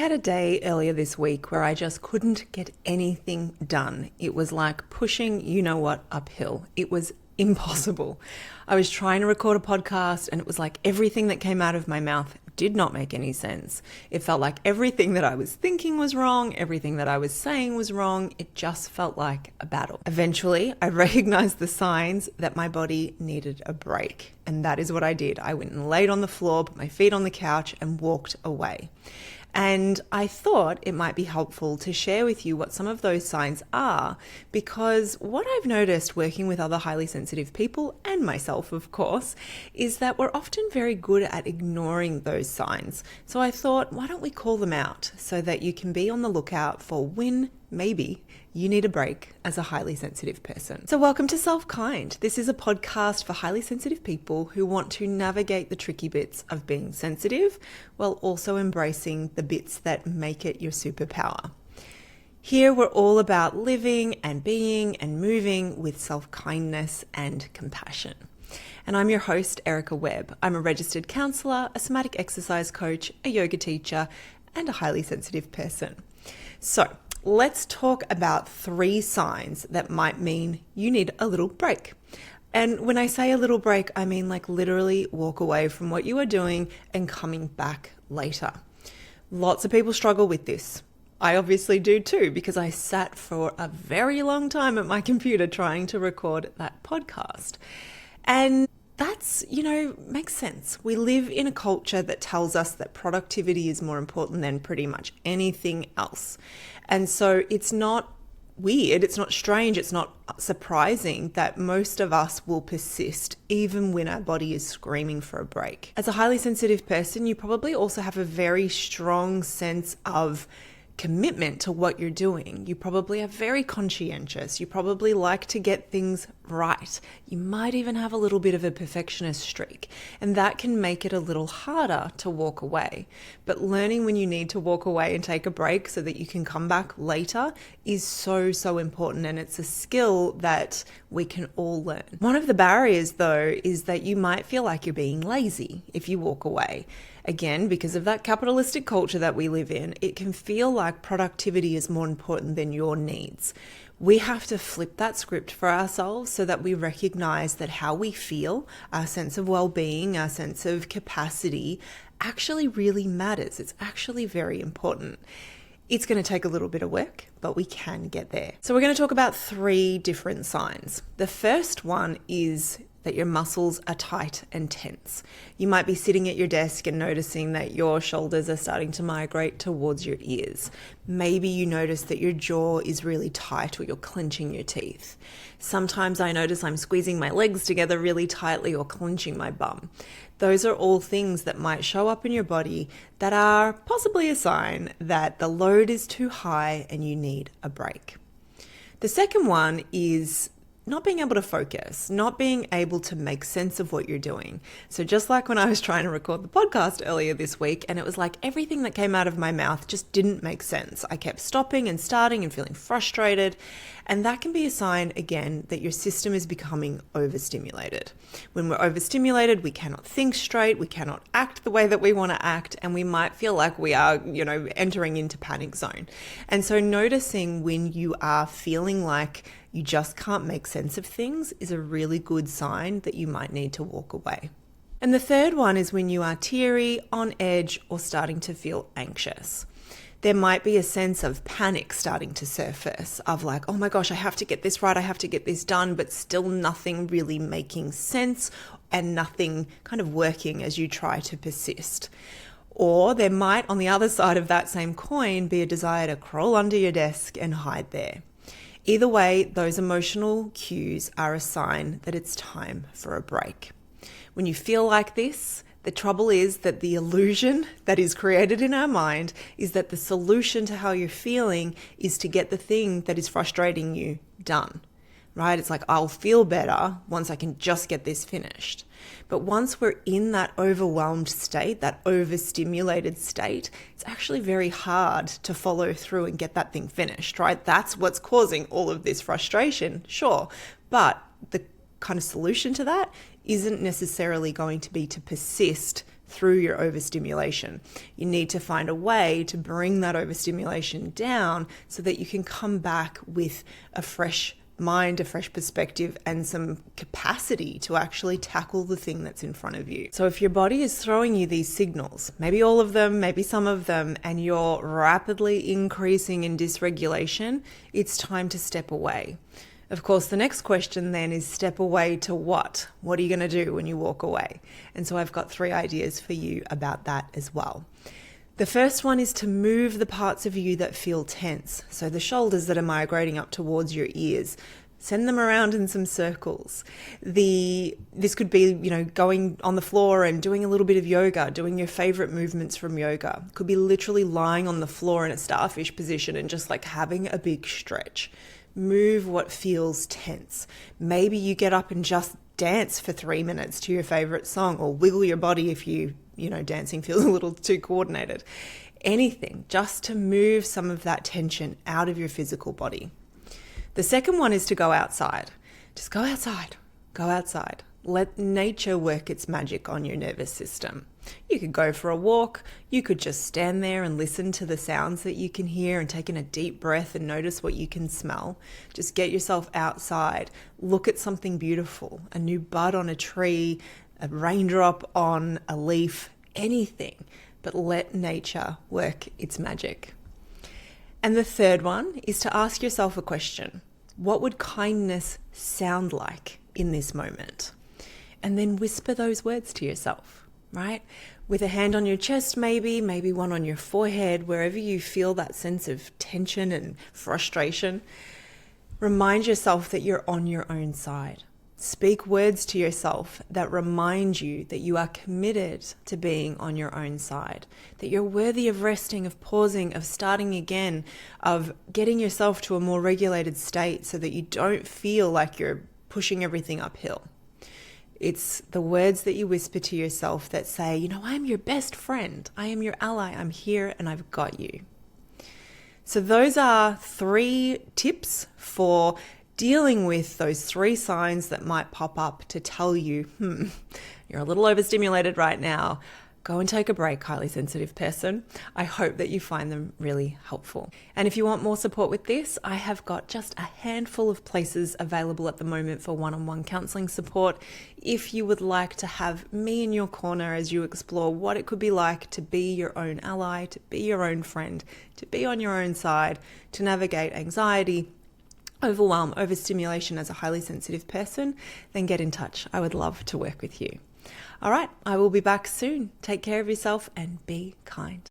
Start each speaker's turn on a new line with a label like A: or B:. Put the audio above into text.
A: had a day earlier this week where I just couldn't get anything done. It was like pushing, you know what, uphill. It was impossible. I was trying to record a podcast and it was like everything that came out of my mouth did not make any sense. It felt like everything that I was thinking was wrong, everything that I was saying was wrong. It just felt like a battle. Eventually, I recognized the signs that my body needed a break. And that is what I did. I went and laid on the floor, put my feet on the couch and walked away. And I thought it might be helpful to share with you what some of those signs are, because what I've noticed working with other highly sensitive people, and myself of course, is that we're often very good at ignoring those signs. So I thought, why don't we call them out so that you can be on the lookout for when maybe you need a break as a highly sensitive person. So welcome to SelfKind. This is a podcast for highly sensitive people who want to navigate the tricky bits of being sensitive while also embracing the bits that make it your superpower. Here we're all about living and being and moving with self-kindness and compassion. And I'm your host, Erica Webb. I'm a registered counsellor, a somatic exercise coach, a yoga teacher, and a highly sensitive person. So let's talk about 3 signs that might mean you need a little break. And when I say a little break, I mean like literally walk away from what you are doing and coming back later. Lots of people struggle with this. I obviously do too, because I sat for a very long time at my computer trying to record that podcast. And that's, makes sense. We live in a culture that tells us that productivity is more important than pretty much anything else. And so it's not weird, it's not strange, it's not surprising that most of us will persist even when our body is screaming for a break. As a highly sensitive person, you probably also have a very strong sense of commitment to what you're doing. You probably are very conscientious. You probably like to get things right. You might even have a little bit of a perfectionist streak, and that can make it a little harder to walk away. But learning when you need to walk away and take a break so that you can come back later is so important, and it's a skill that we can all learn. One of the barriers though is that you might feel like you're being lazy if you walk away. Again, because of that capitalistic culture that we live in, it can feel like productivity is more important than your needs. We have to flip that script for ourselves so that we recognize that how we feel, our sense of well-being, our sense of capacity actually really matters. It's actually very important. It's going to take a little bit of work, but we can get there. So we're going to talk about 3 different signs. The first one is that your muscles are tight and tense. You might be sitting at your desk and noticing that your shoulders are starting to migrate towards your ears. Maybe you notice that your jaw is really tight or you're clenching your teeth. Sometimes I notice I'm squeezing my legs together really tightly or clenching my bum. Those are all things that might show up in your body that are possibly a sign that the load is too high and you need a break. The second one is not being able to focus, not being able to make sense of what you're doing. So just like when I was trying to record the podcast earlier this week, and it was like everything that came out of my mouth just didn't make sense. I kept stopping and starting and feeling frustrated. And that can be a sign, again, that your system is becoming overstimulated. When we're overstimulated, we cannot think straight, we cannot act the way that we want to act, and we might feel like we are, entering into panic zone. And so noticing when you are feeling like you just can't make sense of things is a really good sign that you might need to walk away. And the third one is when you are teary, on edge, or starting to feel anxious. There might be a sense of panic starting to surface of like, oh my gosh, I have to get this right, I have to get this done, but still nothing really making sense and nothing kind of working as you try to persist. Or there might, on the other side of that same coin, be a desire to crawl under your desk and hide there. Either way, those emotional cues are a sign that it's time for a break. When you feel like this, the trouble is that the illusion that is created in our mind is that the solution to how you're feeling is to get the thing that is frustrating you done, right? It's like, I'll feel better once I can just get this finished. But once we're in that overwhelmed state, that overstimulated state, it's actually very hard to follow through and get that thing finished, right? That's what's causing all of this frustration, sure. But the kind of solution to that isn't necessarily going to be to persist through your overstimulation. You need to find a way to bring that overstimulation down so that you can come back with a fresh mind, a fresh perspective, and some capacity to actually tackle the thing that's in front of you. So if your body is throwing you these signals, maybe all of them, maybe some of them, and you're rapidly increasing in dysregulation, it's time to step away. Of course, the next question then is step away to what? What are you going to do when you walk away? And so I've got 3 ideas for you about that as well. The first one is to move the parts of you that feel tense. So the shoulders that are migrating up towards your ears, send them around in some circles. This could be, going on the floor and doing a little bit of yoga, doing your favorite movements from yoga. Could be literally lying on the floor in a starfish position and just like having a big stretch. Move what feels tense. Maybe you get up and just dance for 3 minutes to your favorite song, or wiggle your body if dancing feels a little too coordinated. Anything just to move some of that tension out of your physical body. The second one is to go outside. Just go outside. Go outside. Let nature work its magic on your nervous system. You could go for a walk. You could just stand there and listen to the sounds that you can hear and take in a deep breath and notice what you can smell. Just get yourself outside. Look at something beautiful, a new bud on a tree, a raindrop on a leaf, anything, but let nature work its magic. And the third one is to ask yourself a question. What would kindness sound like in this moment? And then whisper those words to yourself, right? With a hand on your chest, maybe one on your forehead, wherever you feel that sense of tension and frustration. Remind yourself that you're on your own side. Speak words to yourself that remind you that you are committed to being on your own side, that you're worthy of resting, of pausing, of starting again, of getting yourself to a more regulated state so that you don't feel like you're pushing everything uphill. It's the words that you whisper to yourself that say, I'm your best friend. I am your ally. I'm here and I've got you. So those are 3 tips for dealing with those 3 signs that might pop up to tell you, you're a little overstimulated right now. Go and take a break, highly sensitive person. I hope that you find them really helpful. And if you want more support with this, I have got just a handful of places available at the moment for one-on-one counseling support. If you would like to have me in your corner as you explore what it could be like to be your own ally, to be your own friend, to be on your own side, to navigate anxiety, overwhelm, overstimulation as a highly sensitive person, then get in touch. I would love to work with you. All right, I will be back soon. Take care of yourself and be kind.